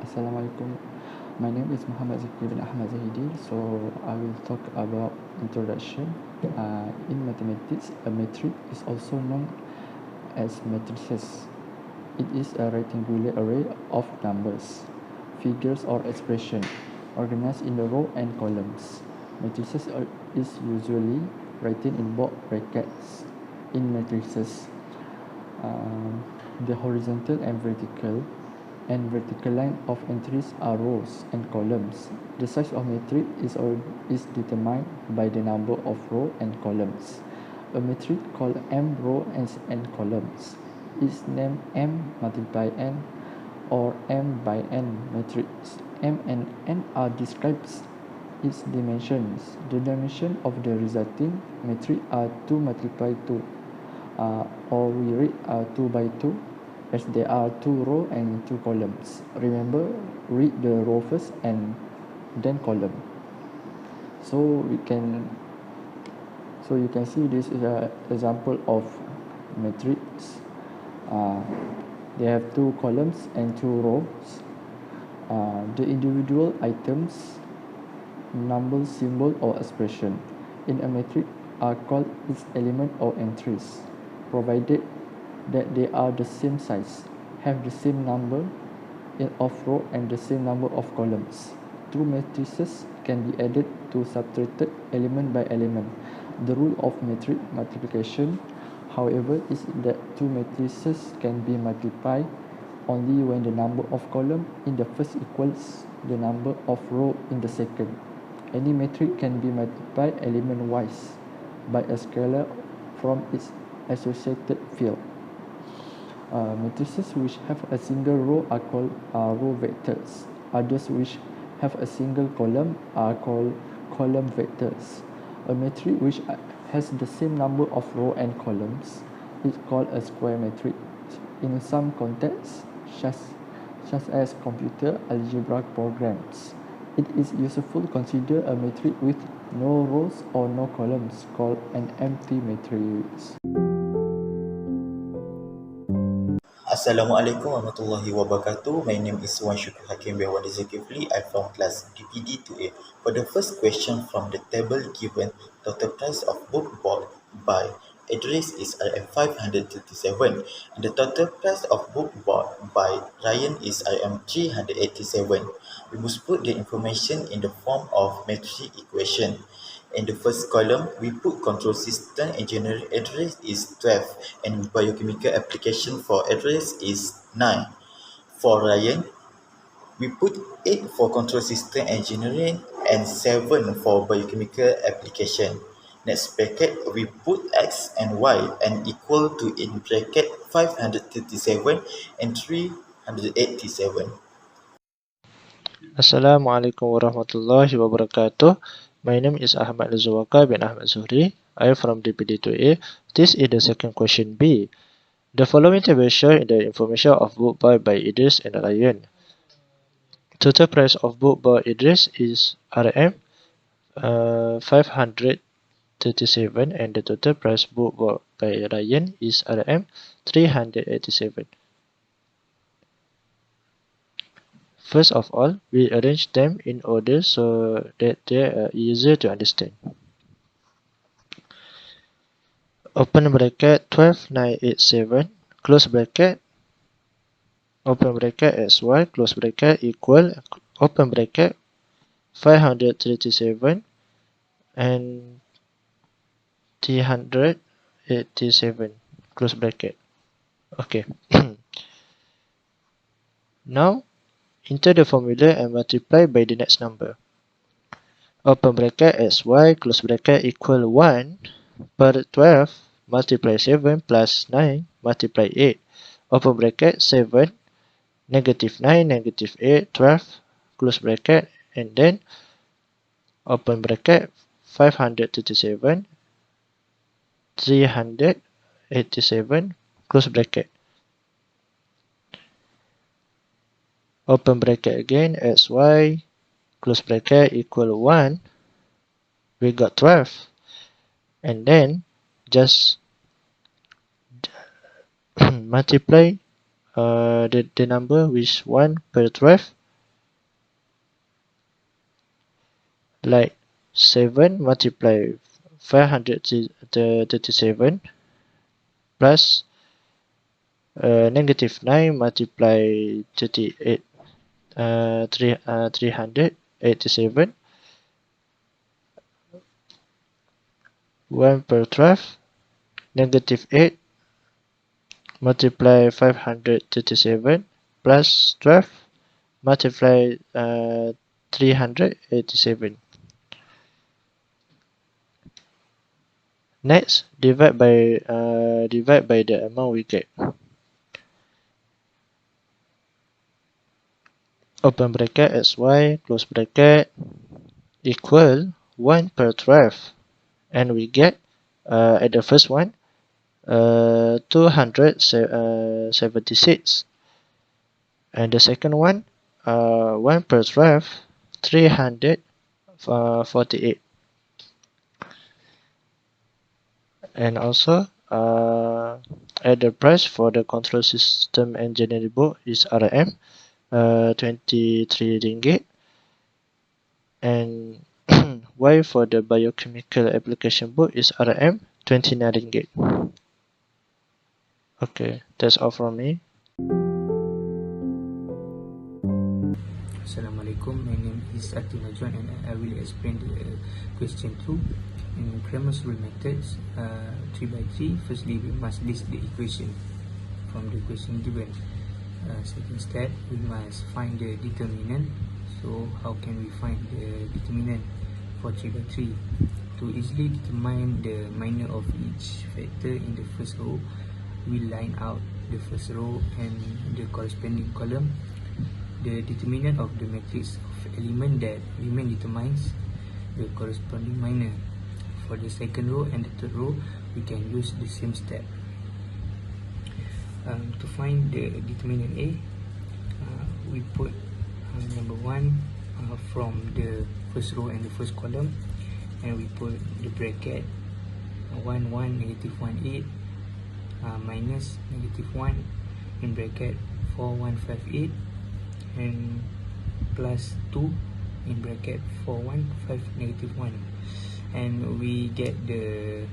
Assalamualaikum. My name is Muhammad Zikri bin Ahmad Zahidi. So I will talk about introduction. In mathematics, a matrix is also known as matrices. It is a rectangular array of numbers, figures or expressions organized in the row and columns. Matrices is usually written in bold brackets. In matrices, the horizontal and vertical line of entries are rows and columns. The size of matrix is determined by the number of rows and columns. A matrix called M rows and columns is named M multiply N or M by N matrix. M and N are described its dimensions. The dimension of the resulting matrix are 2 multiply 2, or we read 2 by 2, as there are 2 rows and 2 columns. Remember, read the row first and then column. So you can see this is an example of matrix. They have 2 columns and 2 rows. The individual items, number, symbol or expression in a matrix are called its element or entries, provided that they are the same size, have the same number of rows and the same number of columns. Two matrices can be added to subtracted element by element. The rule of matrix multiplication, however, is that two matrices can be multiplied only when the number of columns in the first equals the number of rows in the second. Any matrix can be multiplied element-wise by a scalar from its associated field. Matrices which have a single row are called row vectors. Others which have a single column are called column vectors. A matrix which has the same number of rows and columns is called a square matrix. In some contexts, such as computer algebra programs, it is useful to consider a matrix with no rows or no columns called an empty matrix. Assalamualaikum warahmatullahi wabarakatuh. My name is Wan Syukur Hakim bin Wadi Zulkifli. I'm from class DPD 2A. For the first question from the table given, total price of book bought by address is RM 537 and the total price of book bought by Ryan is RM 387. We must put the information in the form of matrix equation. In the first column, we put control system engineering address is 12 and biochemical application for address is 9. For Ryan, we put 8 for control system engineering and 7 for biochemical application. Next bracket, we put X and Y and equal to in bracket 537 and 387. Assalamualaikum warahmatullahi wabarakatuh. My name is Ahmad Azwaka bin Ahmad Zuhri. I am from DPD2A. This is the second question B. The following table shows the information of book bought by Idris and Ryan. Total price of book by Idris is RM 537 and the total price book bought by Ryan is RM 387. First of all, we arrange them in order so that they are easier to understand. Open bracket 12987, close bracket, open bracket xy, close bracket equal, open bracket 537 and 387, close bracket. Okay. Now, enter the formula and multiply by the next number. Open bracket xy, close bracket equal 1 per 12 multiply 7 plus 9 multiply 8. Open bracket 7, negative 9, negative 8, 12, close bracket, and then open bracket 537, 387, close bracket. Open bracket again, xy, close bracket equal 1, we got 12, and then just multiply the number with 1 per 12 like 7 multiply 537 plus negative 9 multiply 38 387 1 per 12 negative 8 multiply 537 plus 12 multiply 387. Next, divide by the amount we get. Open bracket xy close bracket equal 1 per 12, and we get at the first one 276, and the second one 1 per 12 348, and also at the price for the control system engineering book is RM 23 ringgit, and Y for the biochemical application book is RM 29 ringgit. Okay, that's all from me. Assalamualaikum, my name is Atin Najwan and I will explain the question 2. In Cramer's rule methods 3 by 3, firstly we must list the equation from the question given. Second step, we must find the determinant. So how can we find the determinant for 3 by 3? To easily determine the minor of each factor in the first row, we line out the first row and the corresponding column. The determinant of the matrix of element that remain determines the corresponding minor. For the second row and the third row, we can use the same step. To find the determinant A, we put number 1 from the first row and the first column, and we put the bracket 1 1 negative 1 8 minus negative 1 in bracket 4 1 5 8 and plus 2 in bracket 4 1 5 negative 1, and we get the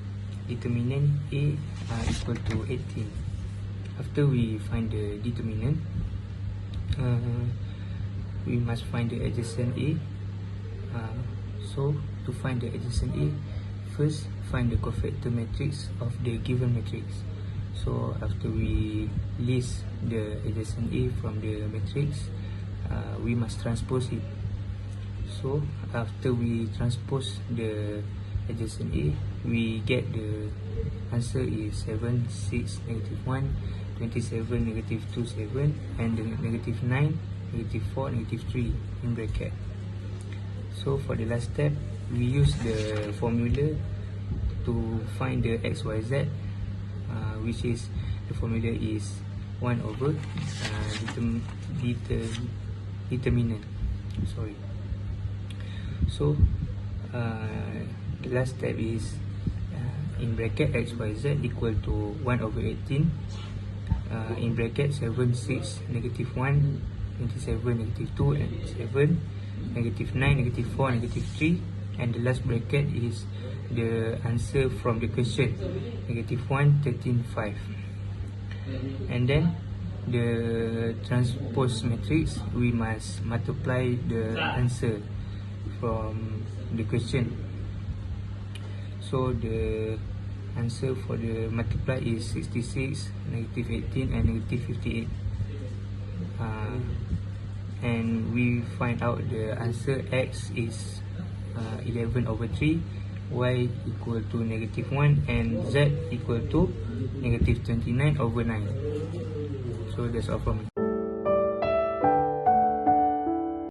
determinant A equal to 18. After we find the determinant, we must find the adjacent A. So to find the adjacent A, first find the cofactor matrix of the given matrix. So after we list the adjacent A from the matrix, we must transpose it. So after we transpose the adjacent A, we get the answer is 7 6 negative 1 27 negative 2 7 and the negative 9 negative 4 negative 3 in bracket. So for the last step, we use the formula to find the xyz, which is the formula is 1 over determinant. Sorry. So the last step is in bracket xyz equal to 1 over 18 in bracket 7 6 negative 1 27 negative 2 and 7 negative 9 negative 4 negative 3, and the last bracket is the answer from the question negative 1 13 5, and then the transpose matrix, we must multiply the answer from the question. So the answer for the multiply is 66 negative 18 and negative 58, and we find out the answer x is 11 over 3, y equal to negative 1 and z equal to negative 29 over 9. So that's all from me.